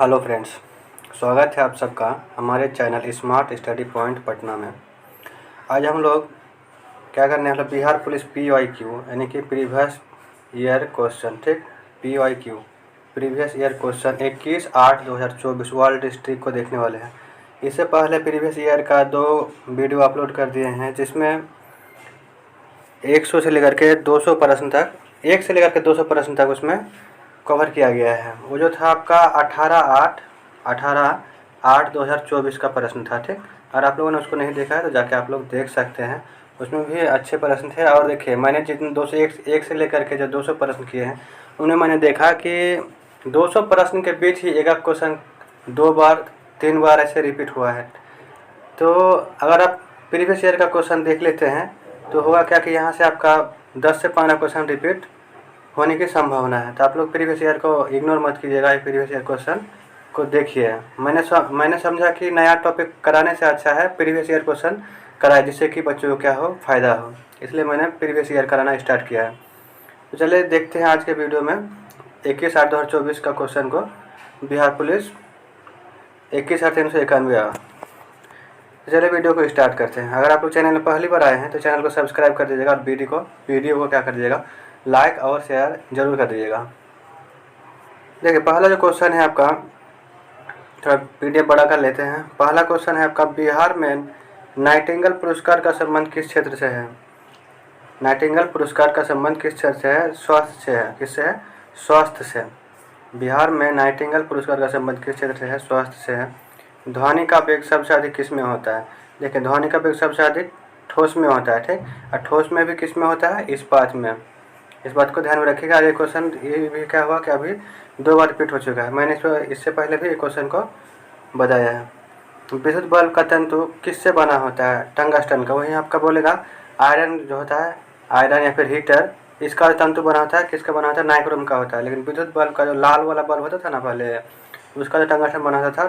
Hello friends, स्वागत है आप सबका हमारे channel smart study point Patna में। आज हम लोग क्या करने वाले बिहार पुलिस PYQ यानी कि प्रीवियस ईयर क्वेश्चन, ठीक, PYQ previous year question 21/8/2024 world district को देखने वाले हैं। इससे पहले प्रीवियस ईयर का 2 वीडियो अपलोड कर दिए हैं जिसमें 100 से लेकर के 200 प्रश्न तक, 1 से लेकर के 200 प्रश्न तक उसमें कवर किया गया है। वो जो था आपका 18/8/2024 का प्रश्न था, ठीक। और आप लोगों ने उसको नहीं देखा है तो जाके आप लोग देख सकते हैं, उसमें भी अच्छे प्रश्न थे। और देखिए, मैंने जितने 201 से लेकर के जो 200 प्रश्न किए हैं उन्हें मैंने देखा कि 200 प्रश्न के बीच ही एक क्वेश्चन 2 बार 3 बार ऐसे रिपीट हुआ है। तो अगर आप प्रीवियस ईयर का क्वेश्चन देख लेते हैं तो होगा क्या कि यहाँ से आपका 10 से 15 क्वेश्चन रिपीट होने की संभावना है। तो आप लोग प्रीवियस ईयर को इग्नोर मत कीजिएगा, प्रीवियस ईयर क्वेश्चन को देखिए। मैंने समझा कि नया टॉपिक कराने से अच्छा है प्रीवियस ईयर क्वेश्चन कराए, जिससे कि बच्चों को क्या हो, फ़ायदा हो। इसलिए मैंने प्रीवियस ईयर कराना स्टार्ट किया है। तो चलिए देखते हैं आज के वीडियो में 21/8/2024 का क्वेश्चन को, बिहार पुलिस 21,391। चलिए वीडियो को स्टार्ट करते हैं। अगर आप लोग चैनल में पहली बार आए हैं तो चैनल को सब्सक्राइब कर दीजिएगा और वीडियो को क्या कर दीजिएगा, लाइक और शेयर जरूर कर दीजिएगा। देखिए, पहला जो क्वेश्चन है आपका, थोड़ा PDF बड़ा कर लेते हैं। पहला क्वेश्चन है आपका, बिहार में नाइटिंगेल पुरस्कार का संबंध किस क्षेत्र से है? नाइटिंगेल पुरस्कार का संबंध किस क्षेत्र से है? स्वास्थ्य से है। किससे है? स्वास्थ्य से। बिहार में नाइटिंगेल पुरस्कार का संबंध किस क्षेत्र से है? स्वास्थ्य से है। ध्वनि का वेग सबसे अधिक किस में होता है? देखिए, ध्वनि का वेग सबसे अधिक ठोस में होता है, ठीक। और ठोस में भी किस में होता है? इस्पात में। इस बात को ध्यान में रखिएगा। ये क्वेश्चन ये भी क्या हुआ कि अभी 2 बार रिपीट हो चुका है। मैंने इससे पहले भी एक क्वेश्चन को बताया है। विद्युत बल्ब का तंतु किससे बना होता है? टंगस्टन का। वहीं आपका बोलेगा आयरन जो होता है, आयरन या फिर हीटर, इसका तंतु बना होता है किसका बना होता है? नाइक्रोम का होता है। लेकिन विद्युत बल्ब का जो लाल वाला बल्ब होता था ना पहले, उसका जो टंगस्टन बना होता था,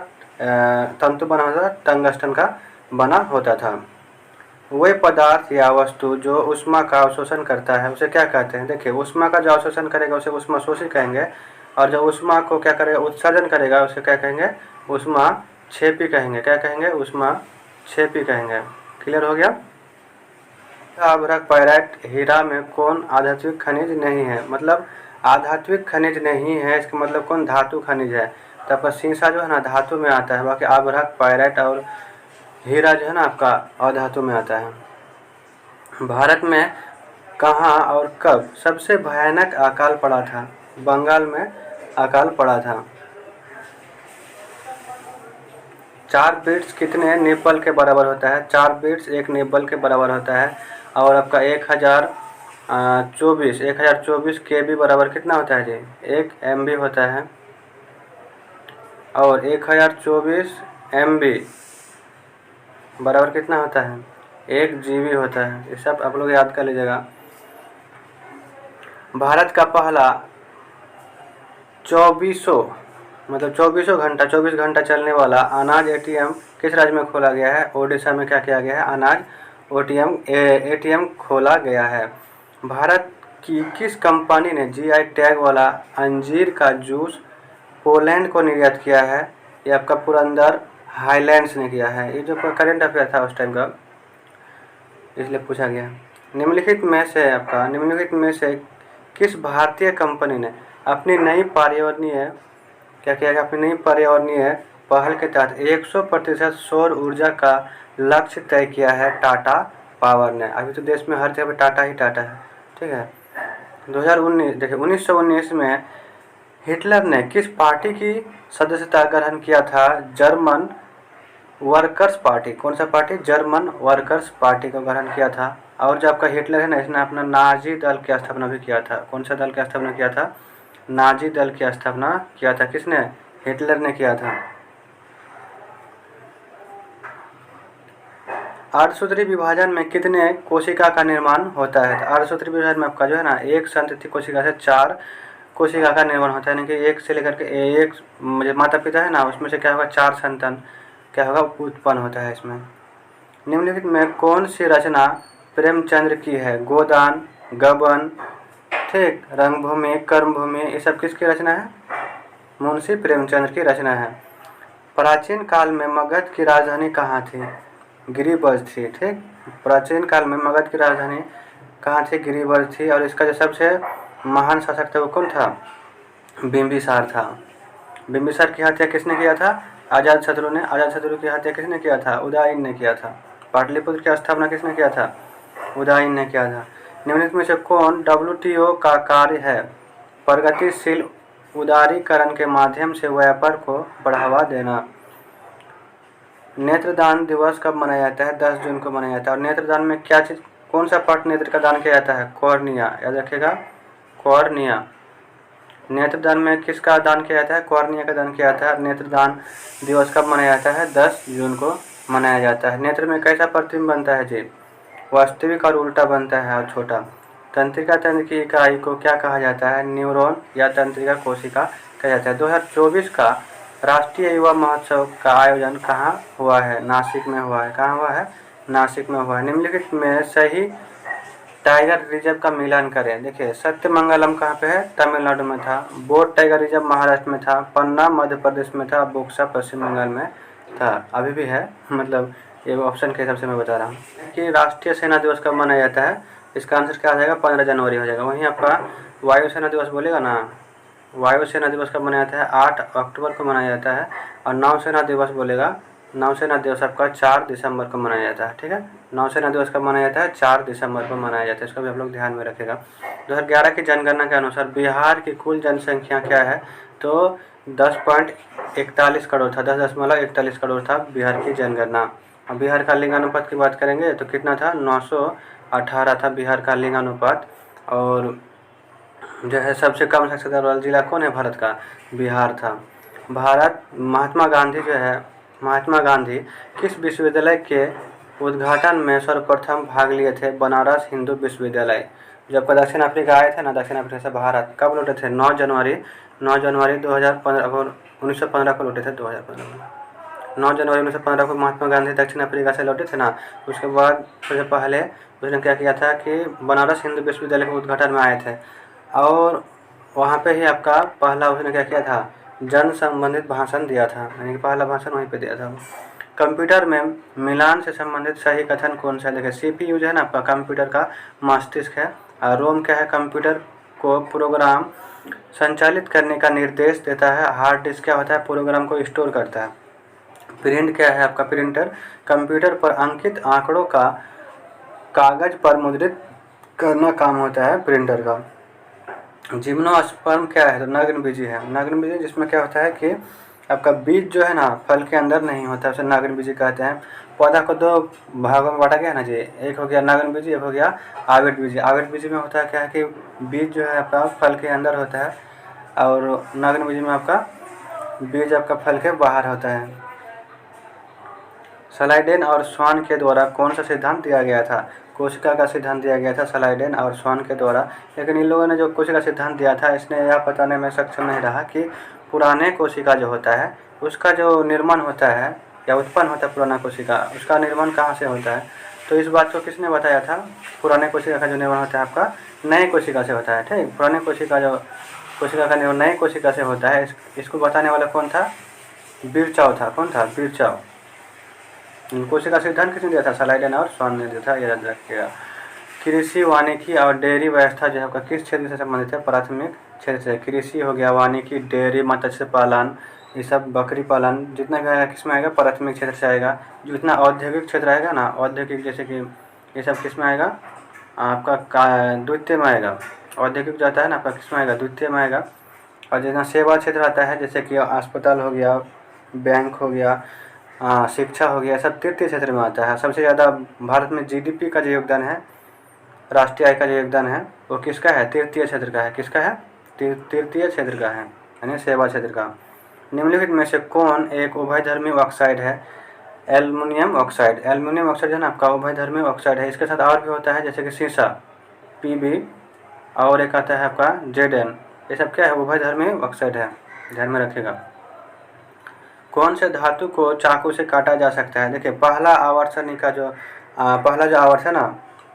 तंतु बना होता था, टंगस्टन का बना होता था। वह पदार्थ या वस्तु जो ऊष्मा का अवशोषण करता है उसे क्या कहते हैं? देखिए, ऊष्मा का जो अवशोषण करेगा उसे ऊष्माशोषी कहेंगे, और जो ऊष्मा को क्या करेगा, उत्सर्जन करेगा, उसे क्या कहेंगे? ऊष्माक्षेपी कहेंगे। क्या कहेंगे? ऊष्माक्षेपी कहेंगे। क्लियर हो गया? आभ्रक पाइराइट हीरा में कौन आधात्विक खनिज नहीं है? मतलब आधात्विक खनिज नहीं है, इसका मतलब कौन धातु खनिज है? तो आपका सीसा जो है ना धातु में आता है, बाकी आभ्रक पाइराइट और हीरा जो है ना आपका अधातु में आता है। भारत में कहाँ और कब सबसे भयानक अकाल पड़ा था? बंगाल में अकाल पड़ा था। 4 बीट्स कितने निब्बल के बराबर होता है? 4 बीट्स 1 निब्बल के बराबर होता है। और आपका 1024 KB बराबर कितना होता है जी? 1 MB होता है। और 1024 MB बराबर कितना होता है? 1 GB होता है। ये सब आप लोग याद कर लीजिएगा। भारत का पहला 24 घंटा 24 घंटा चलने वाला अनाज ATM किस राज्य में खोला गया है? ओडिशा में क्या किया गया है? अनाज ATM खोला गया है। भारत की किस कंपनी ने GI टैग वाला अंजीर का जूस पोलैंड को निर्यात किया है? ये आपका पुरंदर हाईलैंड्स ने किया है। ये जो करंट अफेयर था उस टाइम का, इसलिए पूछा गया। निम्नलिखित में से किस भारतीय कंपनी ने अपनी नई पर्यावरणीय पहल के तहत 100% सौर ऊर्जा का लक्ष्य तय किया है? टाटा पावर ने। अभी तो देश में हर जगह टाटा ही टाटा है, ठीक है। 1919 में हिटलर ने किस पार्टी की सदस्यता ग्रहण किया था? German workers party. कौन सा पार्टी? जर्मन वर्कर्स पार्टी को ग्रहण किया था। और जो आपका हिटलर है ना, इसने अपना नाजी दल की स्थापना भी किया था। कौन सा दल की स्थापना किया था? नाजी दल की स्थापना किया था। किसने? हिटलर ने किया था। अर्धसूत्री विभाजन में कितने कोशिका का निर्माण होता है? अर्धसूत्री विभाजन में आपका जो है ना, एक संतति कोशिका से 4 कोशिका का निर्माण होता है। यानी कि 1 से लेकर के एक माता पिता है ना, उसमें से क्या होगा? 4 संतान क्या होगा? उत्पन्न होता है इसमें। निम्नलिखित में कौन सी रचना प्रेमचंद्र की है? गोदान, गबन, ठीक, रंगभूमि, कर्मभूमि, ये सब किसकी रचना है? मुंशी प्रेमचंद की रचना है। प्राचीन काल में मगध की राजधानी कहाँ थी? गिरिब्रज थी। ठीक, प्राचीन काल में मगध की राजधानी कहाँ थी? गिरिब्रज थी। और इसका जो सबसे महान शासक था वो कौन था? बिंबिसार था। बिंबिसार की हत्या किसने किया था? अजातशत्रु ने। अजातशत्रु की हत्या किसने किया था? उदयन ने किया था। पाटलिपुत्र की स्थापना किसने किया था? उदयन ने किया था। निम्नलिखित में से कौन WTO का कार्य है? प्रगतिशील उदारीकरण के माध्यम से व्यापार को बढ़ावा देना। नेत्रदान दिवस कब मनाया जाता है? 10 जून को मनाया जाता है। और नेत्रदान में क्या चीज़, कौन सा पार्ट नेत्र का दान किया जाता है? कॉर्निया, याद रखिएगा, कॉर्निया। नेत्रदान में किसका दान किया जाता है? कॉर्निया का दान किया जाता है। नेत्रदान दिवस कब मनाया जाता है? 10 जून को मनाया जाता है। नेत्र में कैसा प्रतिबिंब बनता है जी? वास्तविक और उल्टा बनता है और छोटा। तंत्रिका तंत्र की इकाई को क्या कहा जाता है? न्यूरॉन या तंत्रिका कोशिका कहा जाता है। 2024 का राष्ट्रीय युवा महोत्सव का आयोजन कहाँ हुआ है? नासिक में हुआ है। कहाँ हुआ है? नासिक में हुआ है। निम्नलिखित में सही टाइगर रिजर्व का मिलान करें। देखिए, सत्यमंगलम कहाँ पे है? तमिलनाडु में था। बोट टाइगर रिजर्व महाराष्ट्र में था। पन्ना मध्य प्रदेश में था। बोक्सा पश्चिम बंगाल में था। अभी भी है, मतलब ये ऑप्शन के हिसाब से मैं बता रहा हूँ कि राष्ट्रीय सेना दिवस कब मनाया जाता है। इसका आंसर क्या आ जाएगा? 15 जनवरी हो जाएगा। वहीं आपका वायुसेना दिवस बोलेगा ना, वायुसेना दिवस कब मनाया जाता है? 8 अक्टूबर को मनाया जाता है। और नौसेना दिवस बोलेगा, नौसेना दिवस आपका 4 दिसंबर को मनाया जाता है। ठीक है, नौसेना दिवस कब मनाया जाता है? 4 दिसंबर को मनाया जाता है। इसका भी आप लोग ध्यान में रखेगा। 2011 की जनगणना के अनुसार बिहार की कुल जनसंख्या क्या है? तो 10.41 करोड़ था। 10.41 करोड़ था बिहार की जनगणना। और बिहार का लिंगानुपात की बात करेंगे तो कितना था? 918 था बिहार का लिंगानुपात। और जो है सबसे कम साक्षरता वाला जिला कौन है भारत का? बिहार था। भारत, महात्मा गांधी जो है, महात्मा गांधी किस विश्वविद्यालय के उद्घाटन में सर्वप्रथम भाग लिए थे? बनारस हिंदू विश्वविद्यालय। जब दक्षिण अफ्रीका आए थे ना, दक्षिण अफ्रीका से भारत, कब लौटे थे? 9 जनवरी 2015 1915 को लौटे थे। 2015 में 9 जनवरी 1915 को महात्मा गांधी दक्षिण अफ्रीका से लौटे थे ना। उसके बाद सबसे पहले उसने क्या किया था कि बनारस हिंदू विश्वविद्यालय के उद्घाटन में आए थे। और वहाँ पे ही आपका पहला उसने क्या किया था? जन संबंधित भाषण दिया था, यानी कि पहला भाषण वहीं पे दिया था। कंप्यूटर में मिलान से संबंधित सही कथन कौन सा है? देखिए, CPU जो है ना आपका कंप्यूटर का मस्तिष्क है। और रोम क्या है? कंप्यूटर को प्रोग्राम संचालित करने का निर्देश देता है। हार्ड डिस्क क्या होता है? प्रोग्राम को स्टोर करता है। प्रिंट क्या है आपका? प्रिंटर कंप्यूटर पर अंकित आंकड़ों का कागज पर मुद्रित करना काम होता है प्रिंटर का। जिम्नोस्पर्म क्या है? तो नग्नबीजी है। नग्नबीजी जिसमें क्या होता है कि आपका बीज जो है ना फल के अंदर नहीं होता, उसे नग्नबीजी कहते हैं। पौधा को 2 भागों में बांटा गया ना जी, एक हो गया नग्नबीजी, एक हो गया आवृत बीजी। आवृत बीजी में होता है क्या है कि बीज जो है आपका फल के अंदर होता है, और नग्नबीजी में आपका बीज आपका फल के बाहर होता है। स्लाइडेन और स्वान के द्वारा कौन सा सिद्धांत दिया गया था? कोशिका का सिद्धांत दिया गया था स्लाइडेन और स्वान के द्वारा। लेकिन इन लोगों ने जो कोशिका सिद्धांत दिया था, इसने यह बताने में सक्षम नहीं रहा कि पुराने कोशिका जो होता है उसका जो निर्माण होता है या उत्पन्न होता है पुराना कोशिका, उसका निर्माण कहाँ से होता है। तो इस बात को किसने बताया था? पुराने कोशिका का जो निर्माण होता है आपका नए कोशिका से होता है। ठीक, पुराने कोशिका का निर्माण नए कोशिका से होता है। इसको बताने वाला कौन था? बिरचाव था। कौन था? बिरचाव। कोशिका सिद्धांत किसने दिया था? स्लाइडेन और स्वान ने दिया था, याद रखिएगा। कृषि, वानिकी और डेयरी व्यवस्था जो है आपका किस क्षेत्र से संबंधित है? प्राथमिक क्षेत्र से। कृषि हो गया, वानिकी, डेयरी, मत्स्य पालन, ये सब बकरी पालन जितना भी आएगा किस में आएगा? प्राथमिक क्षेत्र से आएगा। जो इतना औद्योगिक क्षेत्र आएगा ना, औद्योगिक जैसे कि ये सब किस में आएगा? आपका द्वितीय में आएगा। औद्योगिक जो आता है ना आपका किस में आएगा? द्वितीय में आएगा। और जितना सेवा क्षेत्र आता है, जैसे कि अस्पताल हो गया, बैंक हो गया, शिक्षा हो गया, सब तृतीय क्षेत्र में आता है। सबसे ज़्यादा भारत में GDP का जो योगदान है, राष्ट्रीय आय का जो योगदान है, वो किसका है? तृतीय क्षेत्र का है। किसका है? तृतीय क्षेत्र का है, यानी सेवा क्षेत्र का। निम्नलिखित में से कौन एक उभयधर्मी ऑक्साइड है? Aluminium oxide. एल्युमिनियम ऑक्साइड है ना आपका उभयधर्मी ऑक्साइड है। इसके साथ और भी होता है, जैसे कि सीसा Pb, और एक आता है आपका Zn। ये सब क्या है? उभयधर्मी ऑक्साइड है, ध्यान में रखिएगा। कौन से धातु को चाकू से काटा जा सकता है? देखिए, पहला आवर्तनिका जो पहला जो आवर्त है ना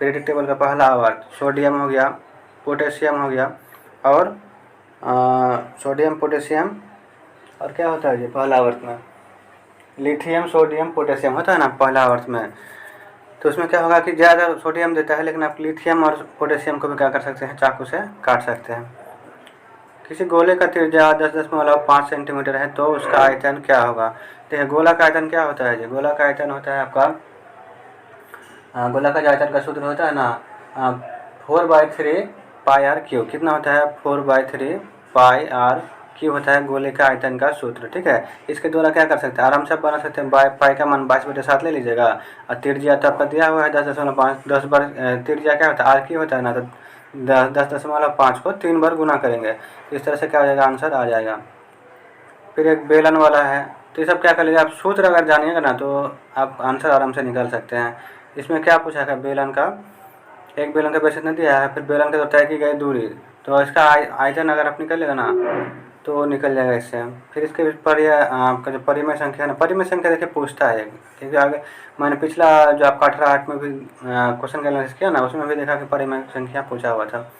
पीरियोडिक टेबल का पहला आवर्त, सोडियम हो गया, पोटेशियम हो गया, और सोडियम, पोटेशियम और क्या होता है जी पहला आवर्त में, लिथियम सोडियम पोटेशियम होता है ना पहला आवर्त में। तो उसमें क्या होगा कि ज़्यादा सोडियम देता है, लेकिन आप लिथियम और पोटेशियम को भी क्या कर सकते हैं, चाकू से काट सकते हैं। किसी गोले का त्रिज्या 10.5 सेंटीमीटर है तो उसका आयतन क्या होगा। देखिए गोला का आयतन क्या होता है जी, गोला का आयतन होता है आपका, गोला का जो आयतन का सूत्र होता है ना 4/3 पाई आर क्यू। कितना होता है 4/3 पाई आर क्यू होता है गोले का आयतन का सूत्र। ठीक है, इसके द्वारा क्या कर सकते हैं, आराम से आप बना सकते हैं। पाई का मान 22/7 ले लीजिएगा, और त्रिज्या तो आपका दिया हुआ है 10.5, 10 बार त्रिज्या क्या होता है आर क्यू होता है ना, तो 10.5 को 3 बार गुना करेंगे, तो इस तरह से क्या हो जाएगा, आंसर आ जाएगा। फिर एक बेलन वाला है, तो ये सब क्या कर लीजिए आप, सूत्र अगर जानिएगा ना तो आप आंसर आराम से निकाल सकते हैं। इसमें क्या पूछा है, बेलन का, एक बेलन का बेस इतना दिया है, फिर बेलन के तय की गई दूरी, तो इसका आयतन अगर आप निकल लेगा ना तो निकल जाएगा इससे। फिर इसके आपका जो परिमेय संख्या है ना, परिमेय संख्या देखिए पूछता है, क्योंकि आगे मैंने पिछला जो आपका 18/8 में भी क्वेश्चन का एनालिसिस किया ना, उसमें भी देखा कि परिमेय संख्या पूछा हुआ था।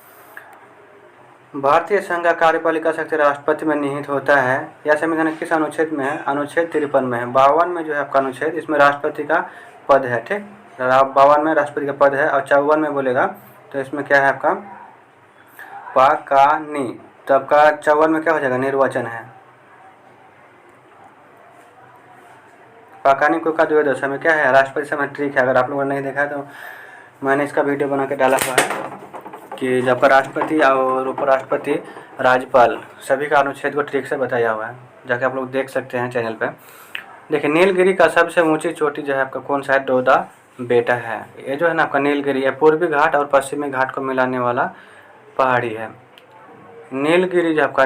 भारतीय संघ का कार्यपालिका शक्ति राष्ट्रपति में निहित होता है, यह संविधान किस अनुच्छेद में है, अनुच्छेद 53 में है। 52 में जो है आपका अनुच्छेद, इसमें राष्ट्रपति का पद है। ठीक, 52 में राष्ट्रपति का पद है, और 54 में बोलेगा तो इसमें क्या है आपका पाकानी, तो आपका 54 में क्या हो जाएगा, निर्वाचन है। पाकानी को का द्वादश में क्या है, राष्ट्रपति समय ट्रिक है। अगर आप लोगों ने नहीं देखा है तो मैंने इसका वीडियो बना के डाला हुआ है कि जब का राष्ट्रपति और उपराष्ट्रपति राज्यपाल सभी का अनुच्छेद को ट्रिक से बताया हुआ है, जाके आप लोग देख सकते हैं चैनल पे। देखिए नीलगिरी का सबसे ऊंची चोटी जो है आपका कौन सा है, डोदा बेटा है। ये जो है ना आपका नीलगिरी है, पूर्वी घाट और पश्चिमी घाट को मिलाने वाला पहाड़ी है। नीलगिरी जो आपका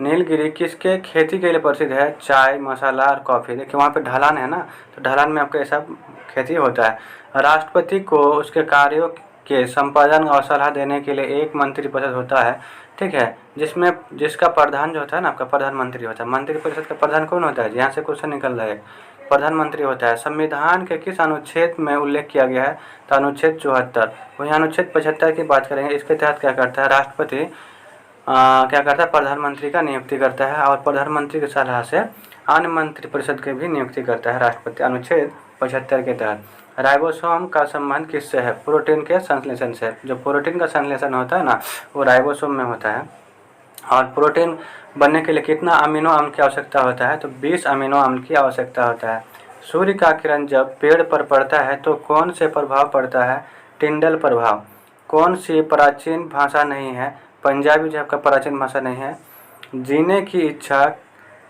नीलगिरी किसके खेती के लिए प्रसिद्ध है, चाय, मसाला और कॉफ़ी। देखिए वहाँ पे ढलान है ना, तो ढलान में आपका ये सब खेती होता है। राष्ट्रपति को उसके कार्यों के संपादन और सलाह देने के लिए एक मंत्रिपरिषद होता है। ठीक है, जिसका प्रधान जो होता है ना आपका प्रधानमंत्री होता है। मंत्रिपरिषद का प्रधान कौन होता है, यहाँ से क्वेश्चन निकल रहा है, प्रधानमंत्री होता है। संविधान के किस अनुच्छेद में उल्लेख किया गया है, तो अनुच्छेद 74। वहीं अनुच्छेद 75 की बात करेंगे, इसके तहत क्या करता है राष्ट्रपति, क्या करता है, प्रधानमंत्री का नियुक्ति करता है, और प्रधानमंत्री की सलाह से अन्य मंत्रिपरिषद की भी नियुक्ति करता है राष्ट्रपति, अनुच्छेद 75 के तहत। राइबोसोम का संबंध किससे है, प्रोटीन के संश्लेषण से। जो प्रोटीन का संश्लेषण होता है ना वो राइबोसोम में होता है। और प्रोटीन बनने के लिए कितना अमीनो अम्ल की आवश्यकता होता है, तो 20 अमीनो अम्ल की आवश्यकता होता है। सूर्य का किरण जब पेड़ पर पड़ता है तो कौन से प्रभाव पड़ता है, टिंडल प्रभाव। कौन सी प्राचीन भाषा नहीं है, पंजाबी जो आपका प्राचीन भाषा नहीं है। जीने की इच्छा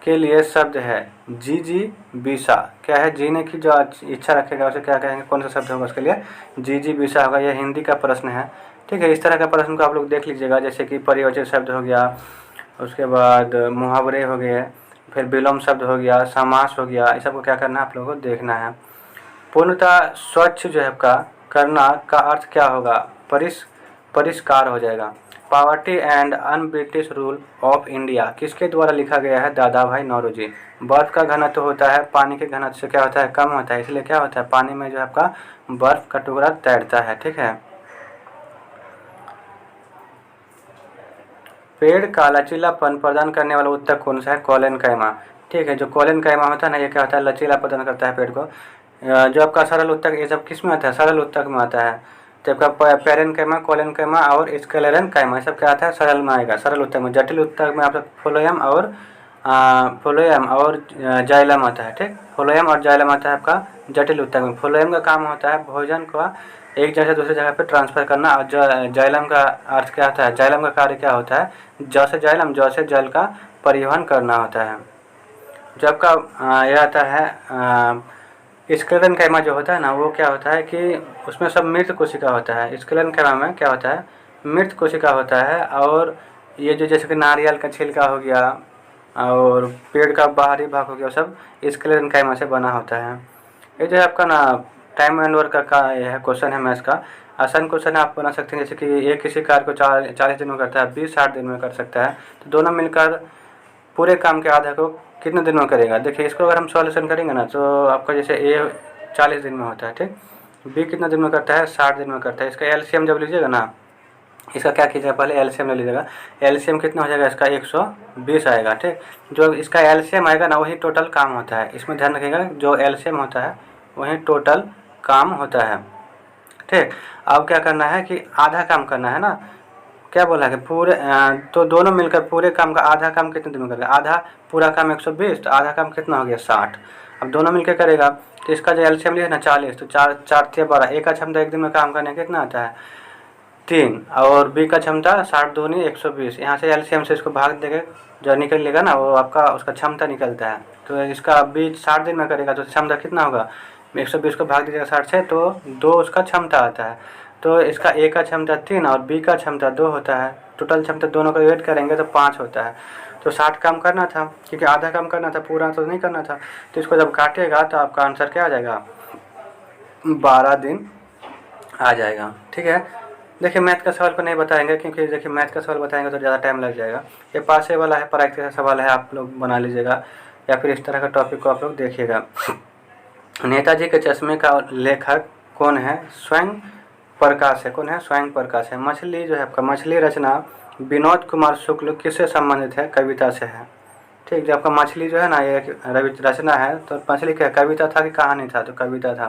के लिए शब्द है जी बीसा। क्या है, जीने की जो इच्छा रखेगा उसे क्या कहेंगे, कौन सा शब्द होगा उसके लिए, जी बीसा होगा। यह हिंदी का प्रश्न है। ठीक है, इस तरह का प्रश्न को आप लोग देख लीजिएगा, जैसे कि परिवचित शब्द हो गया, उसके बाद मुहावरे हो गए, फिर विलोम शब्द हो गया, समास हो गया, इस सबको क्या करना है आप लोगों को देखना है। पूर्णतः स्वच्छ जो है आपका करना का अर्थ क्या होगा, परिष्कार हो जाएगा। Poverty and un British rule of India किसके द्वारा लिखा गया है, दादा भाई नौरोजी। बर्फ का घनत्व होता है पानी के घनत्व से क्या होता है, कम होता है, इसलिए क्या होता है पानी में जो है आपका बर्फ का टुकड़ा तैरता है। ठीक है, पेड़ का लचीलापन प्रदान करने वाला उत्तक कौन सा है, कोलेनकाइमा। ठीक है, जो कोलेनकाइमा होता है ना ये क्या होता है, लचीला प्रदान करता है पेड़ को। जो आपका सरल उत्तक, ये सब किस में आता है, सरल उत्तक में आता है। तो आपका पैरेनकाइमा, कोलेनकाइमा और स्क्लेरेनकाइमा सब क्या आता है, सरल में आएगा, सरल उत्तक में। जटिल उत्तक में आपका फ्लोएम और जाइलम आता है। ठीक, फ्लोएम और जाइलम आता है आपका जटिल उत्तक में। फ्लोएम का काम होता है भोजन को एक जगह से दूसरी जगह पे ट्रांसफ़र करना, और जाइलम का अर्थ क्या होता है, जाइलम का कार्य क्या होता है, जौ से जाइलम, जौ से जल का परिवहन करना होता है। जो आपका यह आता है स्क्लेरेनकाइमा जो होता है ना वो क्या होता है कि उसमें सब मृत कोशिका होता है। स्क्लेरेनकाइमा में क्या होता है, मृत कोशिका होता है। और ये जो जैसे कि नारियल का छिलका हो गया और पेड़ का बाहरी भाग हो गया, सब स्क्लेरेनकाइमा से बना होता है। ये जो है आपका ना टाइम एंड वर्क का यह है क्वेश्चन है मैथ्स का। आसान क्वेश्चन आप बना सकते हैं, जैसे कि एक किसी कार्य को 40 दिन में करता है, 20 60 दिन में कर सकता है, तो दोनों मिलकर पूरे काम के आधा को कितने दिन में करेगा। देखिए इसको अगर हम सॉल्यूशन करेंगे ना तो आपका जैसे ए 40 दिन में होता है, ठीक, बी कितना दिन में करता है, 60 दिन में करता है। इसका एलसीएम जब लीजिएगा ना इसका क्या कीजिएगा, पहले एलसीएम ले लीजिएगा। एलसीएम कितना हो जाएगा इसका, 120 आएगा। ठीक, जो इसका एलसीएम आएगा ना वही टोटल काम होता है। इसमें ध्यान रखिएगा, जो एलसीएम होता है वही टोटल काम होता है। ठीक, अब क्या करना है कि आधा काम करना है ना, क्या बोला है कि पूरे तो दोनों मिलकर पूरे काम का आधा काम कितने दिन में करेगा, आधा पूरा काम 120 तो आधा काम कितना हो गया 60। अब दोनों मिलकर करेगा तो इसका जो एलसीएम लिया ना 40, तो 4 4 × 12, एक का क्षमता एक दिन में काम करने कितना आता है 3, और बी का क्षमता 60 दूनी 120। यहाँ से एलसीएम से इसको भाग देंगे, जो निकलेगा ना वो आपका उसका क्षमता निकलता है। तो इसका बी 60 दिन में करेगा तो क्षमता कितना होगा, 120 को भाग दीजिएगा 60 से तो 2 उसका क्षमता आता है। तो इसका ए का क्षमता 3 और बी का क्षमता 2 होता है। टोटल क्षमता दोनों को ऐड करेंगे तो 5 होता है। तो 60 काम करना था, क्योंकि आधा काम करना था, पूरा तो नहीं करना था। तो इसको जब काटेगा तो आपका आंसर क्या आ जाएगा, 12 दिन आ जाएगा। ठीक है, देखिए मैथ का सवाल को नहीं बताएंगे, क्योंकि देखिए मैथ का सवाल बताएंगे तो ज़्यादा टाइम लग जाएगा। ये पासे वाला है, पराग का सवाल है, आप लोग बना लीजिएगा, या फिर इस तरह का टॉपिक को आप लोग देखिएगा। नेताजी के चश्मे का लेखक कौन है, स्वयं प्रकाश है। कौन है, स्वयं प्रकाश है। मछली जो है आपका, मछली रचना विनोद कुमार शुक्ल किससे संबंधित है, कविता से है। ठीक, जब आपका मछली जो है ना ये रचना है, तो मछली क्या कविता था कि कहानी था, तो कविता था।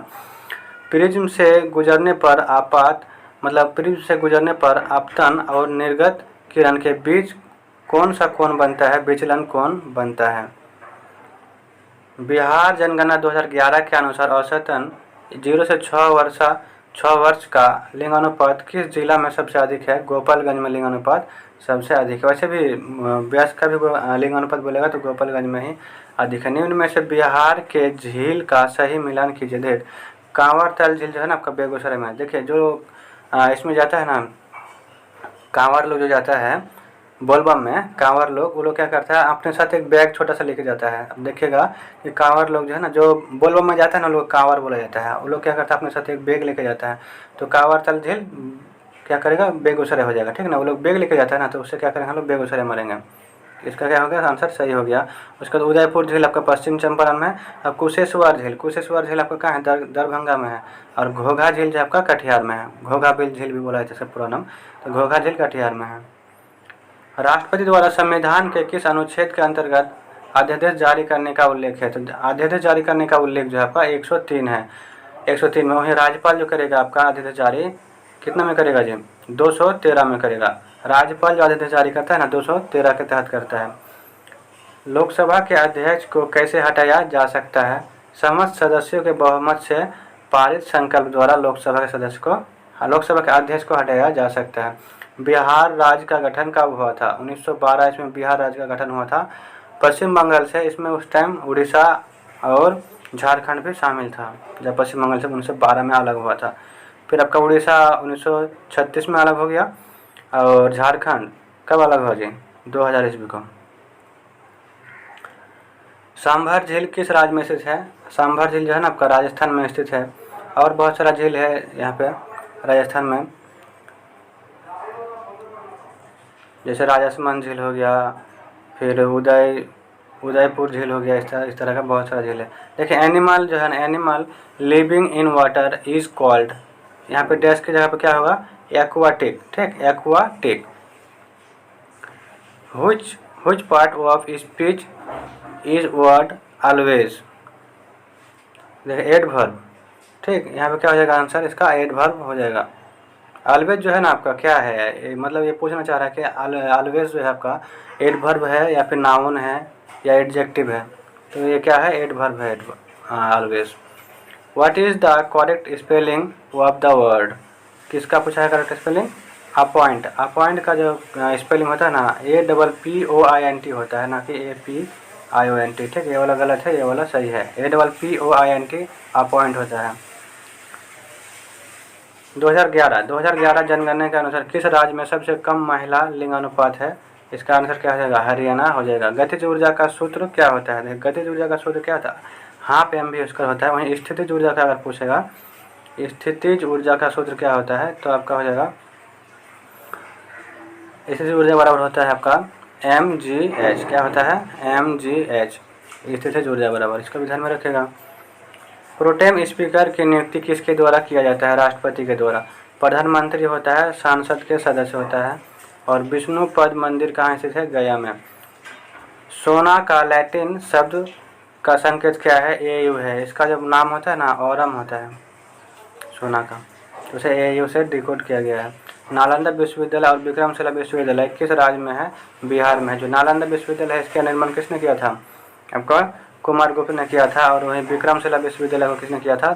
प्रिज्म से गुजरने पर आपात मतलब प्रिज्म से गुजरने पर आपतन और निर्गत किरण के बीच कौन सा कोण बनता है, विचलन कोण बनता है। बिहार जनगणना 2011 के अनुसार औसतन 0 से 6 वर्ष का लिंगानुपात किस जिला में सबसे अधिक है, गोपालगंज में लिंगानुपात सबसे अधिक है। वैसे भी वयस्क का भी लिंगानुपात बोलेगा तो गोपालगंज में ही अधिक है। निम्न में से बिहार के झील का सही मिलान कीजिए। देख, कांवर ताल झील जो है ना आपका बेगूसराय में। देखिए जो इसमें जाता है ना, कांवर लोग जो जाता है बोलबम में, कांवर लोग वो लोग क्या करता है अपने साथ एक बैग छोटा सा लेके जाता है। अब देखिएगा कि कांवर लोग जो है ना, जो बोलबम में जाता है ना लोग, कांवर बोला जाता है, वो लोग क्या करता है अपने साथ एक बैग लेके जाता है। तो कांवर ताल झील क्या करेगा, बेगूसराय हो जाएगा। ठीक ना, वो लोग बैग लेके जाता है ना, तो उससे क्या करेंगे हम लोग, बेगूसराय मरेंगे। इसका क्या हो गया, आंसर सही हो गया। उसके बाद उदयपुर झील आपका पश्चिम चंपारण में। अब कुशेश्वर झील आपका कहाँ है, दरभंगा में है। और घोघा झील जो आपका कटिहार में है। घोघा बिल झील भी बोला जाता है इसका पूरा नाम, तो घोघा झील कटिहार में है। राष्ट्रपति द्वारा संविधान के किस अनुच्छेद के अंतर्गत अध्यादेश जारी करने का उल्लेख है, तो अध्यादेश जारी करने का उल्लेख जो है आपका 103 है। 103 में। वहीं राज्यपाल जो करेगा आपका अध्यादेश जारी कितना में करेगा जी, 213 में करेगा। राज्यपाल जो अध्यादेश जारी करता है ना 213 के तहत करता है। लोकसभा के अध्यक्ष को कैसे हटाया जा सकता है, समस्त सदस्यों के बहुमत से पारित संकल्प द्वारा लोकसभा के सदस्य को, लोकसभा के अध्यक्ष को हटाया जा सकता है। बिहार राज्य का गठन कब हुआ था, 1912 इसमें बिहार राज्य का गठन हुआ था। पश्चिम बंगाल से इसमें उस टाइम उड़ीसा और झारखंड भी शामिल था, जब पश्चिम बंगाल से 1912 में अलग हुआ था। फिर आपका उड़ीसा 1936 में अलग हो गया, और झारखंड कब अलग हुआ जी, 2000 ईस्वी को। सांभर झील किस राज्य में स्थित है, सांभर झील जो है ना आपका राजस्थान में स्थित है। और बहुत सारा झील है यहाँ पे राजस्थान में, जैसे राजसमंद झील हो गया, फिर उदयपुर झील हो गया, इस तरह का बहुत सारा झील है। देखिए एनिमल जो है ना, animal living in water is called, यहाँ पे डैश की जगह पे क्या होगा, एक्वाटिक। ठीक, aquatic. Which part of speech is word always, देखिए एडवर्ब। ठीक, यहाँ पे क्या हो जाएगा आंसर इसका, एडवर्ब हो जाएगा। ऑलवेज जो है ना आपका क्या है, मतलब ये पूछना चाह रहा है कि ऑलवेज जो है आपका एडवर्ब है या फिर नाउन है या एडजेक्टिव है, तो ये क्या है, एडवर्ब है always. What is the correct spelling of the word, किसका पूछा है करेक्ट स्पेलिंग, अपॉइंट। अपॉइंट का जो स्पेलिंग होता है ना, APPOINT होता है ना कि APIONT। ठीक, ये वाला गलत है, ये वाला सही है, APPOINT अपॉइंट होता है। 2011 जनगणना के अनुसार किस राज्य में सबसे कम महिला लिंगानुपात है, इसका आंसर क्या हो जाएगा, हरियाणा हो जाएगा। गतिज ऊर्जा का सूत्र क्या होता है, गतिज ऊर्जा का सूत्र क्या था, हाफ MV उसका होता है। वहीं स्थितिज ऊर्जा का अगर पूछेगा, स्थितिज ऊर्जा का सूत्र क्या होता है, तो आपका हो जाएगा स्थितिज ऊर्जा बराबर होता है आपका mgh। क्या होता है, mgh, स्थितिज ऊर्जा बराबर, इसका भी ध्यान में रखेगा। प्रोटेम स्पीकर की नियुक्ति किसके द्वारा किया जाता है, राष्ट्रपति के द्वारा। प्रधानमंत्री होता है, संसद के सदस्य होता है। और विष्णुपद मंदिर कहाँ स्थित है? गया में। सोना का लैटिन शब्द का संकेत क्या है? एयू है। इसका जब नाम होता है ना, ऑरम होता है सोना का, तो उसे एयू से डिकोड किया गया है। नालंदा विश्वविद्यालय और विक्रमशिला विश्वविद्यालय किस राज्य में है? बिहार में है। जो नालंदा विश्वविद्यालय है, इसका निर्माण किसने किया था? आपका कुमारगुप्त ने किया था। और वहीं विक्रमशिला विश्वविद्यालय को किसने किया था?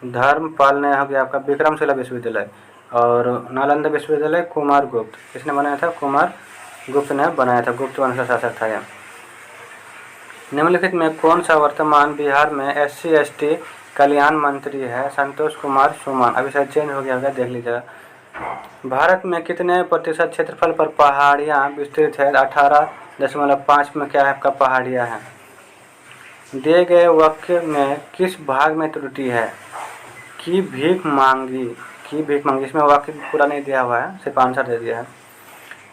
धर्मपाल ने हो गया आपका विक्रमशिला विश्वविद्यालय। और नालंदा विश्वविद्यालय कुमारगुप्त, किसने बनाया था? कुमारगुप्त ने बनाया था। गुप्त वंश का शासक था यह। निम्नलिखित में कौन सा वर्तमान बिहार में SC/ST कल्याण मंत्री है? संतोष कुमार सुमन। अभी शायद चेंज हो गया होगा, देख लीजिएगा। भारत में कितने प्रतिशत क्षेत्रफल पर पहाड़ियाँ विस्तृत है? 18.5 में क्या है आपका? पहाड़ियाँ हैं। दिए गए वाक्य में किस भाग में त्रुटि है? की भीख मांगी। इसमें वाक्य पूरा नहीं दिया हुआ है, सिर्फ आंसर दे दिया है।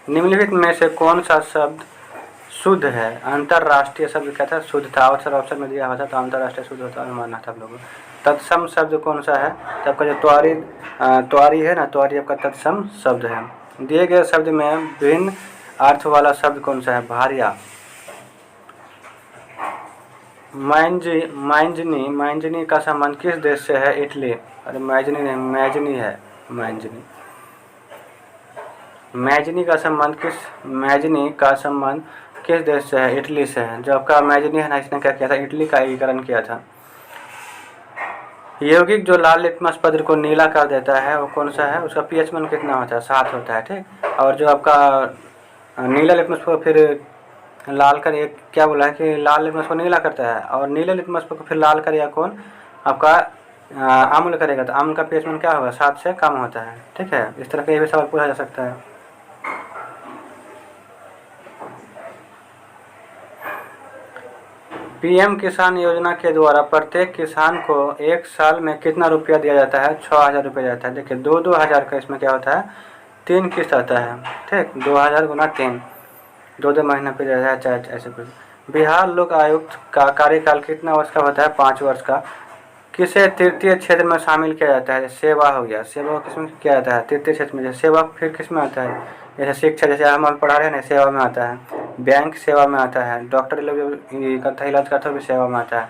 निम्नलिखित में से कौन सा शब्द शुद्ध है? अंतरराष्ट्रीय शब्द क्या था? शुद्ध था। और सर ऑप्शन में दिया हुआ था, तो अंतरराष्ट्रीय शुद्ध होता है, मानना था आप लोगों को। तत्सम शब्द कौन सा है? तो आपका जो त्वारी है ना, त्वारी आपका तत्सम शब्द है। दिए गए शब्द में भिन्न अर्थ वाला शब्द कौन सा है? भारिया। मैंजनी का संबंध किस देश से है? इटली। अरे मैजनी नहीं, मैजनी है। मैजनी का संबंध किस देश से है? इटली से है। जो आपका मैजनी है ना, इसने क्या किया था? इटली का एकीकरण किया था। यौगिक जो लाल लिटमस पत्र को नीला कर देता है वो कौन सा है? उसका pH मान कितना होता है? 7 होता है। ठीक। और जो आपका नीला लिटमस को फिर लाल कर, एक क्या बोला है कि लाल लिटमस को नीला करता है, और नीले लिटमस को फिर लाल करेगा कौन? आपका अम्ल करेगा। तो अम्ल का pH मान क्या होगा? 7 से कम होता है। ठीक है। इस तरह का ये भी सवाल पूछा जा सकता है। PM किसान योजना के द्वारा प्रत्येक किसान को एक साल में कितना रुपया दिया जाता है? 6,000 रुपया जाता है। देखिए 2-2 हज़ार का इसमें क्या होता है? 3 किस्त आता है। ठीक। 2,000 गुना 3, 2-2 महीना पे जाता है, चाहे ऐसे कुछ। बिहार लोक आयुक्त का कार्यकाल कितना वर्ष का होता है? 5 वर्ष का। किसे तृतीय क्षेत्र में शामिल किया जाता है? सेवा हो गया। सेवा किसमें किया जाता है? तृतीय क्षेत्र में। जैसे सेवा फिर किस में आता है? जैसे शिक्षा, जैसे हम पढ़ा रहे हैं ना, सेवा में आता है। बैंक सेवा में आता है। डॉक्टर लोग करता है, इलाज करता है, भी सेवा में आता है।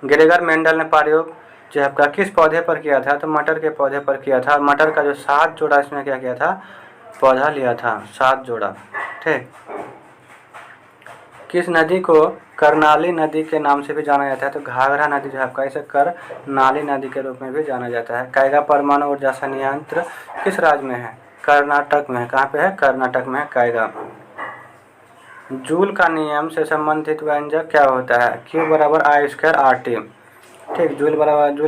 ग्रेगर मेंडल ने प्रयोग जो आपका किस पौधे पर किया था? तो मटर के पौधे पर किया था। मटर का जो 7 जोड़ा इसमें क्या किया था? पौधा लिया था, 7 जोड़ा। ठीक। किस नदी को करनाली नदी के नाम से भी जाना जाता है? तो घाघरा नदी जो है आपका, इसे करनाली नदी के रूप में भी जाना जाता है। कायगा परमाणु ऊर्जा संयंत्र किस राज्य में है? कर्नाटक में है। कहाँ पे है? कर्नाटक में है कायगा। जूल का नियम से संबंधित व्यंजक क्या होता है? Q बराबर I² RT। ठीक। जूल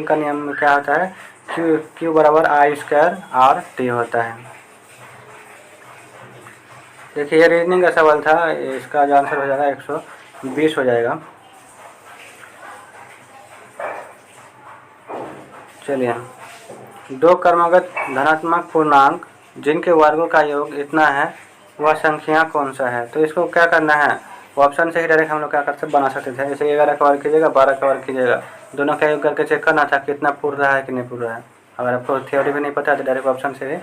का नियम में क्या होता है? Q बराबर I² RT होता है। देखिए ये रीजनिंग का सवाल था, इसका जो आंसर हो जाएगा 120 हो जाएगा। चलिए, 2 क्रमागत धनात्मक पूर्णांक जिनके वर्गों का योग इतना है वह संख्या कौन सा है? तो इसको क्या करना है? ऑप्शन से ही डायरेक्ट हम लोग क्या करते बना सकते थे। जैसे 11 का वर्ग कीजिएगा, 12 का वर्ग कीजिएगा, दोनों का योग करके चेक करना था कितना पूर्ण रहा है कि नहीं पूर्ण रहा है। अगर आपको थ्योरी भी नहीं पता है तो डायरेक्ट ऑप्शन से ही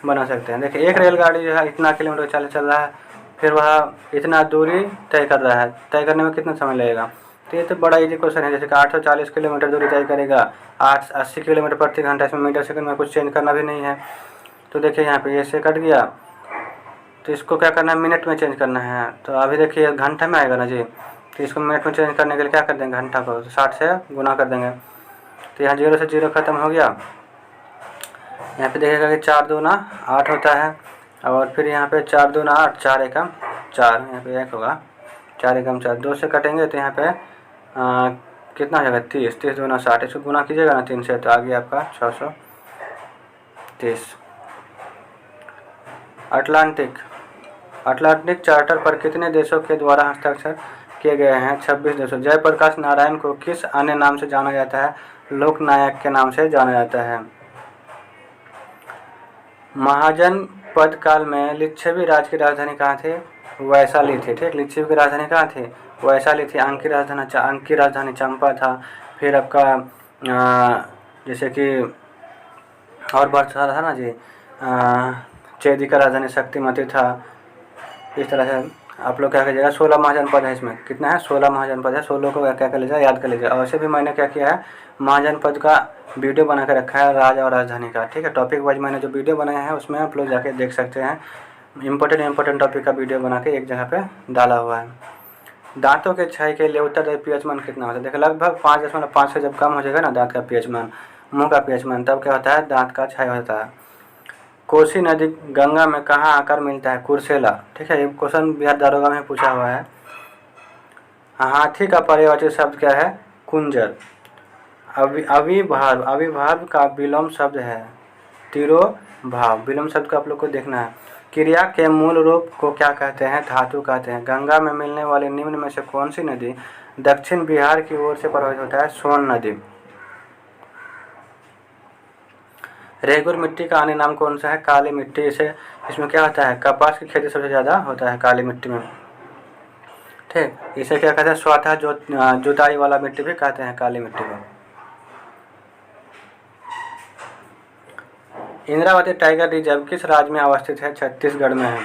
बना सकते हैं। देखिए एक रेलगाड़ी जो है इतना किलोमीटर चल रहा है, फिर वह इतना दूरी तय कर रहा है, तय करने में कितना समय लगेगा? तो ये तो बड़ा इजी क्वेश्चन है। जैसे कि 840 किलोमीटर दूरी तय करेगा, 80 किलोमीटर प्रति घंटा। इसमें मीटर सेकंड में कुछ चेंज करना भी नहीं है। तो देखिए यहाँ पे ये से कट गया, तो इसको क्या करना है? मिनट में चेंज करना है। तो अभी देखिए घंटे में आएगा ना जी, तो इसको मिनट में चेंज करने के लिए क्या कर देंगे? घंटा को 60 से गुना कर देंगे। तो यहाँ 0 से 0 खत्म हो गया। यहाँ पे देखिएगा कि 4 दूना 8 होता है, और फिर यहाँ पे 4 दूना 8, 4 एकम 4, यहाँ पे 1 होगा, 4 एकम 4, 2 से कटेंगे तो यहाँ पे कितना हो जाएगा? 30, 30 दूना 60, इसको गुना कीजिएगा ना 3 से, तो आ गया आपका 630। अटलांटिक चार्टर पर कितने देशों के द्वारा हस्ताक्षर किए गए हैं? 26 देशों। जयप्रकाश नारायण को किस अन्य नाम से जाना जाता है? लोकनायक के नाम से जाना जाता है। महाजन पद काल में लिच्छवी राज की राजधानी कहाँ थी? वैशाली थी। ठीक। लिच्छवी की राजधानी कहाँ थी? वैशाली थी। अंक की राजधानी चंपा था। फिर आपका जैसे कि और बहुत सारा था ना जी, चेदी का राजधानी शक्तिमती था। इस तरह से आप लोग क्या कीजिएगा, 16 महाजनपद है इसमें, कितना है 16 महाजनपद है, 16 को क्या कर लीजिए, याद कर लीजिए। और वैसे भी मैंने क्या किया है, महाजनपद का वीडियो बना कर रखा है, राज और राजधानी का, ठीक है। टॉपिक वाइज मैंने जो वीडियो बनाया है उसमें आप लोग जाके देख सकते हैं। इंपॉर्टेंट टॉपिक का वीडियो बना के एक जगह पे डाला हुआ है। दांतों के क्षय के लिए उत्तरदायी पीएच मान कितना होता है, देखिए लगभग 5.5 से जब कम हो जाएगा ना दांत का पीएच मान, मुँह का पीएच मान, तब क्या होता है, दांत का क्षय होता है। कोसी नदी गंगा में कहाँ आकर मिलता है, कुर्सेला, ठीक है। ये क्वेश्चन बिहार दारोगा में पूछा हुआ है। हाथी का पर्यायवाची शब्द क्या है, कुंजर। अविभाव का विलोम शब्द है तिरोभाव। विलोम शब्द को आप लोग को देखना है। क्रिया के मूल रूप को क्या कहते हैं, धातु कहते हैं। गंगा में मिलने वाली निम्न में से कौन सी नदी दक्षिण बिहार की ओर से प्रवाहित होता है, सोन नदी। रेगुर मिट्टी का अन्य नाम कौन सा है, काली मिट्टी। इसमें क्या होता है, कपास की खेती सबसे ज़्यादा होता है काली मिट्टी में, ठीक। इसे क्या कहते हैं, स्वतः जुताई वाला मिट्टी भी कहते हैं काली मिट्टी को। इंद्रावती टाइगर रिजर्व किस राज्य में अवस्थित है, छत्तीसगढ़ में है।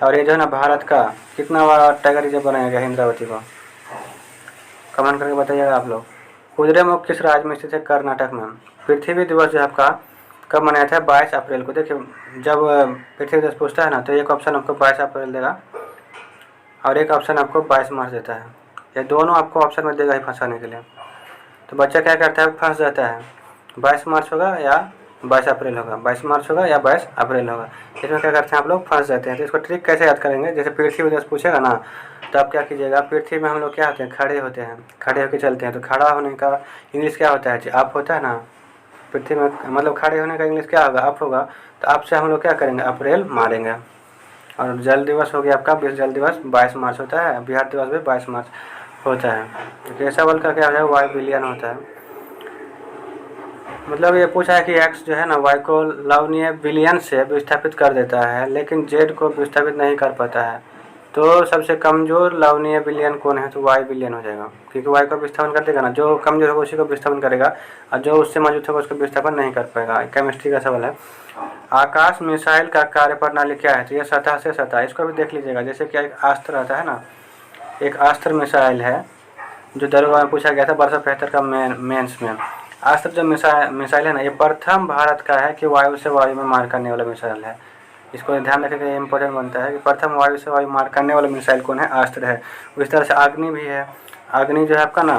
और ये जो है ना भारत का कितना बड़ा टाइगर रिजर्व बनाया गया है इंद्रावती को, कमेंट करके बताइएगा आप लोग। कुद्रेमुख किस राज्य में स्थित है, कर्नाटक में। पृथ्वी दिवस जो आपका कब मनाया था, 22 अप्रैल को। देखिए जब पृथ्वी दिवस पूछता है ना तो एक ऑप्शन आपको 22 अप्रैल देगा और एक ऑप्शन आपको 22 मार्च देता है। ये दोनों आपको ऑप्शन में देगा ही फंसाने के लिए। तो बच्चा क्या करता है, फंस जाता है, 22 मार्च होगा या 22 अप्रैल होगा, 22 मार्च होगा या 22 अप्रैल होगा। इसमें क्या करते हैं आप लोग, फंस जाते हैं। तो इसको ट्रिक कैसे याद करेंगे, जैसे पृथ्वी दिवस पूछेगा ना तो आप क्या कीजिएगा, पृथ्वी में हम लोग क्या होते हैं, खड़े होते हैं, खड़े होकर चलते हैं। तो खड़ा होने का इंग्लिश क्या होता है, अप होता है ना। पृथ्वी में मतलब खड़े होने का इंग्लिश क्या होगा, अप होगा। तो अप से हम लोग क्या करेंगे, अप्रैल मारेंगे। और जल दिवस हो गया आपका, विश्व जल दिवस 22 मार्च होता है, बिहार दिवस भी 22 मार्च होता है। तो कैसा बल का क्या हो जाएगा, वाई बिलियन होता है। मतलब ये पूछा है कि एक्स जो है ना वाई को लवनीय बिलियन से विस्थापित कर देता है लेकिन जेड को विस्थापित नहीं कर पाता है। तो सबसे कमज़ोर लवनीय बिलियन कौन है, तो वाई बिलियन हो जाएगा, क्योंकि वाई को विस्थापन कर देगा ना, जो कमज़ोर होगा उसी को विस्थापन करेगा और जो उससे मजबूत होगा उसको विस्थापन नहीं कर पाएगा। केमिस्ट्री का सवाल है। आकाश मिसाइल का कार्यप्रणाली क्या है, तो ये सतह से सतह, इसको भी देख लीजिएगा। जैसे कि एक अस्त्र रहता है ना, एक अस्त्र मिसाइल है जो दरोगा में पूछा गया था 1275 का मेंस में। अस्त्र जो मिसाइल है ना, ये प्रथम भारत का है कि वायु से वायु में मार करने वाला मिसाइल है। इसको ध्यान रखेंगे, ये इंपॉर्टेंट बनता है कि प्रथम वायु से वायु मार करने वाला मिसाइल कौन है, अस्त्र है। इस तरह से अग्नि भी है। अग्नि जो है आपका ना,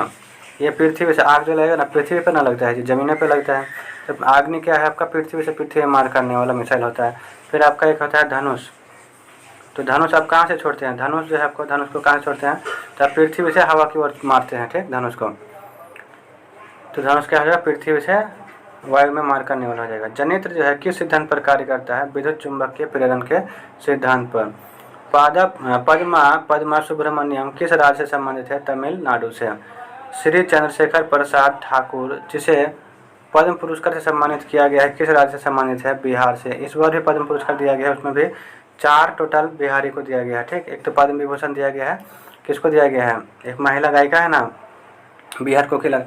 ये पृथ्वी से आग जो लगेगा ना पृथ्वी पर ना लगता है, जमीन पर लगता है। तो अग्नि क्या है आपका, पृथ्वी से पृथ्वी में मार करने वाला मिसाइल होता है। फिर आपका एक होता है धनुष। तो धनुष आप कहाँ से छोड़ते हैं, धनुष जो है आपको, धनुष को कहाँ छोड़ते हैं, तो आप पृथ्वी से हवा की ओर मारते हैं, ठीक, धनुष को। तो धनुष क्या हो जाएगा, पृथ्वी से वायु में मार करने वाला हो जाएगा। जनित्र जो है किस सिद्धांत पर कार्य करता है, विद्युत चुंबकीय प्रेरण के सिद्धांत पर। पद्मा सुब्रमण्यम किस राज्य से संबंधित है, तमिलनाडु से। श्री चंद्रशेखर प्रसाद ठाकुर जिसे पद्म पुरस्कार से सम्मानित किया गया है किस राज्य से संबंधित है, बिहार से। इस बार भी पद्म पुरस्कार दिया गया है, उसमें भी 4 टोटल बिहारी को दिया गया है, ठीक। एक तो पद्म विभूषण दिया गया है, किसको दिया गया है, एक महिला गायिका है ना बिहार कोकिला,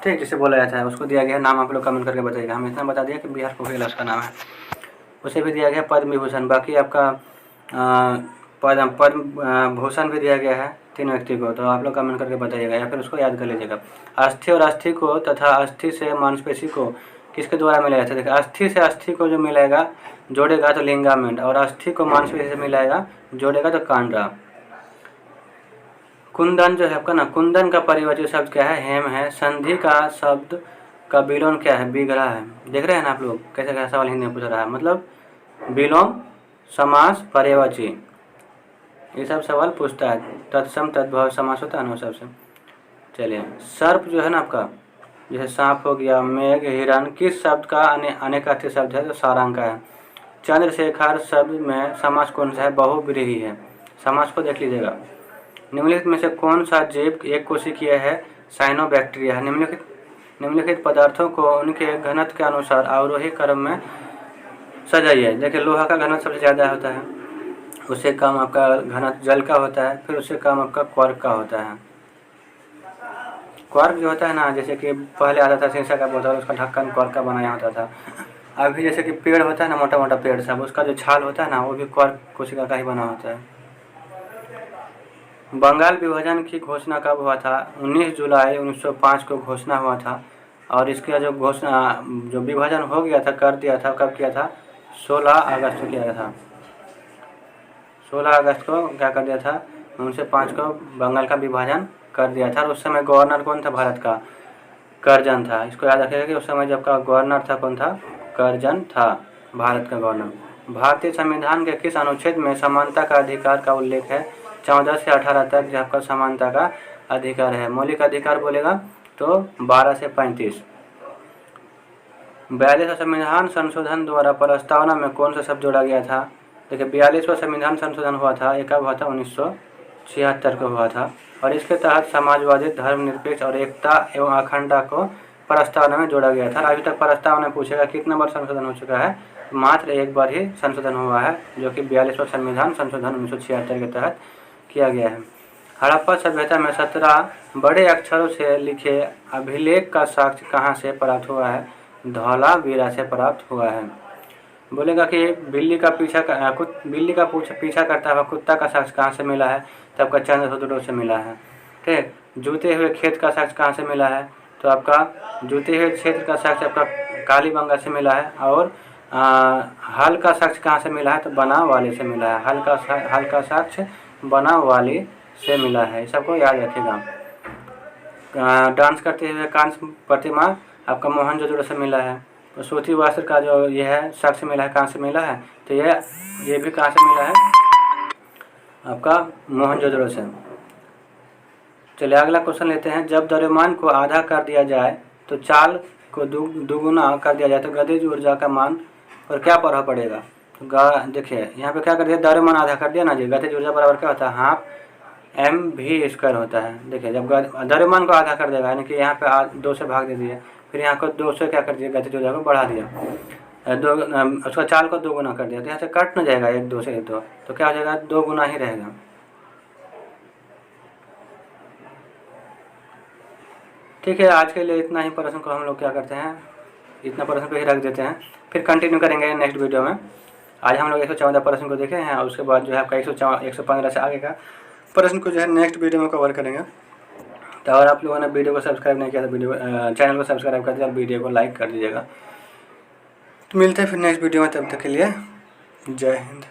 ठीक, जिसे बोला जाता है, उसको दिया गया है। नाम आप लोग कमेंट करके बताइएगा। हम इतना बता दिया कि बिहार कोकिला उसका नाम है, उसे भी दिया गया पद्म विभूषण। बाकी आपका पद्म भूषण भी दिया गया है 3 व्यक्ति को, तो आप लोग कमेंट करके बताइएगा या फिर उसको याद कर लीजिएगा। अस्थि और अस्थि को तथा अस्थि से मांसपेशी को किसके द्वारा मिलाया जाता है, देखिए अस्थि से अस्थि को जो मिलाएगा जोड़ेगा तो लिंगामेंट, और अस्थि को मांसपेशी से मिलाएगा जोड़ेगा तो कांड्रा। कुंदन जो है आपका ना, कुंदन का परिवाची शब्द क्या है, हेम है। संधि का शब्द का विलोम क्या है, बिगड़ा है। देख रहे हैं ना आप लोग कैसे कैसा सवाल हिंदी में पूछ रहा है, मतलब विलोम, समास, पर्यायवाची, ये सब सवाल पूछता है। तत्सम तद्भव समास होता है ना सबसे। चलिए, सर्प जो है ना आपका, जैसे सांप हो गया, मेघ, हिरण, किस शब्द का अनेकार्थी शब्द है, तो सारंग है। चंद्रशेखर शब्द में समास कौन सा है, बहुव्रीहि है। समास को देख लीजिएगा। निम्नलिखित में से कौन सा जीव एक कोशिकीय है, साइनोबैक्टीरिया है। निम्नलिखित पदार्थों को उनके घनत्व के अनुसार अवरोही क्रम में सजाइए। देखिए लोहा का घनत्व सबसे ज़्यादा होता है, उससे कम आपका घनत्व जल का होता है, फिर उससे कम आपका क्वार्क का होता है। क्वार्क जो होता है ना, जैसे कि पहले आता था शीशा का बोतल, उसका ढक्कन क्वार्क का बनाया होता था, अभी जैसे कि पेड़ होता है ना, मोटा मोटा पेड़ सब, उसका जो छाल होता है ना वो भी क्वार्क कोशिका का ही बना होता है। बंगाल विभाजन की घोषणा कब हुआ था? 19 जुलाई 1905 को घोषणा हुआ था। और इसका जो विभाजन हो गया था, कर दिया था, कब किया था? 16 अगस्त को किया था। 16 अगस्त को क्या कर दिया था? 1905 को बंगाल का विभाजन कर दिया था। और उस समय गवर्नर कौन था भारत का? करजन था। इसको याद रखिएगा कि उस समय जब का गवर्नर था कौन था? करजन था, भारत का गवर्नर। भारतीय संविधान के किस अनुच्छेद में समानता का अधिकार का उल्लेख है? 14 से 18 तक जो आपका समानता का अधिकार है। मौलिक अधिकार बोलेगा तो 12 से 35। 42वां संविधान संशोधन द्वारा प्रस्तावना में कौन सा शब्द जोड़ा गया था? देखिए 42वां संविधान संशोधन हुआ था, एक कब हुआ था? 1976 को हुआ था। और इसके तहत समाजवादी, धर्मनिरपेक्ष और एकता एवं अखंडता को प्रस्तावना में जोड़ा गया था। अभी तक प्रस्तावना पूछेगा कितना बार संशोधन हो चुका है? मात्र एक बार ही संशोधन हुआ है, जो कि 42वां संविधान संशोधन 1976 के तहत किया गया है। हड़प्पा सभ्यता में 17 बड़े अक्षरों से लिखे अभिलेख का साक्ष्य कहाँ से प्राप्त हुआ है? धौलावीरा से प्राप्त हुआ है। बोलेगा कि बिल्ली का पीछा करता हुआ कुत्ता का साक्ष्य कहाँ से मिला है? तो आपका चंद्रशूड से मिला है। ठीक, जूते हुए खेत का साक्ष्य कहाँ से मिला है? तो आपका जूते हुए क्षेत्र का साक्ष्य आपका कालीबंगा से मिला है। और हल का साक्ष्य कहाँ से मिला है? तो बनाव वाले से मिला है। हल का साक्ष्य बनाव वाले से मिला है, सबको याद रखिएगा। डांस करते हुए कांस्य प्रतिमा आपका मोहनजोदड़ो से मिला है। तो सूती वस्त्र का जो ये है साक्ष्य मिला है, कहाँ से मिला है? तो ये भी कहाँ से मिला है? आपका मोहनजोदड़ो से। चलिए अगला क्वेश्चन लेते हैं। जब द्रव्यमान को आधा कर दिया जाए तो चाल को दुगुना कर दिया जाए तो गतिज ऊर्जा का मान पर क्या प्रभाव पड़ेगा? तो देखिए यहाँ पे क्या कर दिया, द्रव्यमान आधा कर दिया ना जी, गतिज ऊर्जा बराबर क्या होता है? हाफ mv² होता है। देखिए जब द्रव्यमान को आधा कर देगा, यानी कि यहाँ पे 2 से भाग दे दिए, फिर यहाँ को 2 से क्या कर दिया, गतिज ऊर्जा को बढ़ा दिया, उसका चाल को 2 गुना कर दिया, तो यहाँ से कट न जाएगा 1 2 से 2, तो क्या हो जाएगा? 2 गुना ही रहेगा। ठीक है, आज के लिए इतना ही प्रश्न को हम लोग क्या करते हैं, इतना प्रश्न पे ही रख देते हैं, फिर कंटिन्यू करेंगे नेक्स्ट वीडियो में। आज हम लोग 114 प्रश्न को देखे हैं और उसके बाद जो है आपका 115 से आगे का प्रश्न को जो है नेक्स्ट वीडियो में कवर करेंगे। तो अगर आप लोगों ने वीडियो को सब्सक्राइब नहीं किया तो चैनल को सब्सक्राइब कर दीजिए और वीडियो को लाइक कर दीजिएगा। तो मिलते हैं फिर नेक्स्ट वीडियो में, तब तक के लिए जय हिंद।